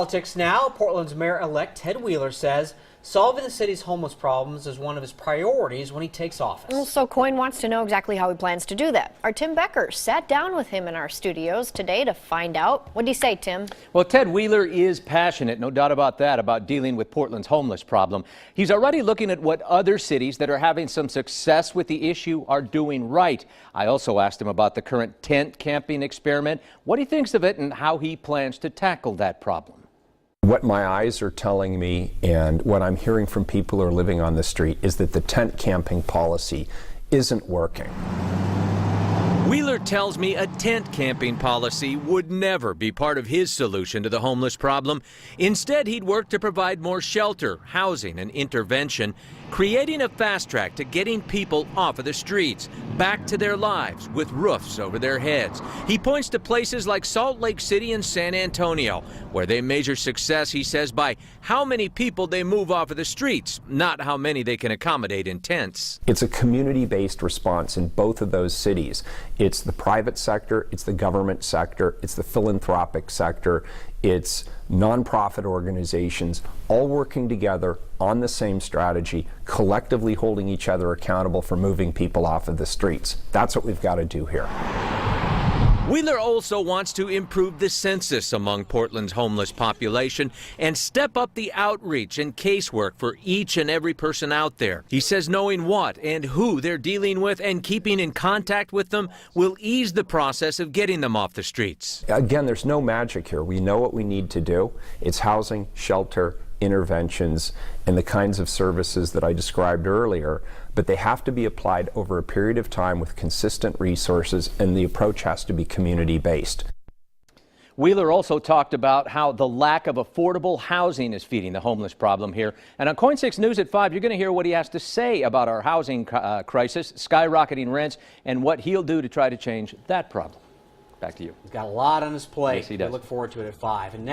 politics now. Portland's Mayor-elect Ted Wheeler says solving the city's homeless problems is one of his priorities when he takes office. So KOIN wants to know exactly how he plans to do that. Our Tim Becker sat down with him in our studios today to find out. What did he say, Tim? Well, Ted Wheeler is passionate, no doubt about that, about dealing with Portland's homeless problem. He's already looking at what other cities that are having some success with the issue are doing right. I also asked him about the current tent camping experiment, what he thinks of it, and how he plans to tackle that problem. What my eyes are telling me and what I'm hearing from people who are living on the street is that the tent camping policy isn't working. Wheeler tells me a tent camping policy would never be part of his solution to the homeless problem. Instead, he'd work to provide more shelter, housing, and intervention, creating a fast track to getting people off of the streets, back to their lives with roofs over their heads. He points to places like Salt Lake City and San Antonio, where they measure success, he says, by how many people they move off of the streets, not how many they can accommodate in tents. It's a community-based response in both of those cities. It's the private sector, it's the government sector, it's the philanthropic sector, it's nonprofit organizations all working together on the same strategy, collectively holding each other accountable for moving people off of the streets. That's what we've got to do here. Wheeler also wants to improve the census among Portland's homeless population and step up the outreach and casework for each and every person out there. He says knowing what and who they're dealing with and keeping in contact with them will ease the process of getting them off the streets. Again, there's no magic here. We know what we need to do. It's housing, shelter, interventions, and the kinds of services that I described earlier, but they have to be applied over a period of time with consistent resources, and the approach has to be community-based. Wheeler also talked about how the lack of affordable housing is feeding the homeless problem here. And on KOIN 6 News at 5, you're going to hear what he has to say about our housing crisis, skyrocketing rents, and what he'll do to try to change that problem. Back to you. He's got a lot on his plate. Yes, he does. We look forward to it at 5. And next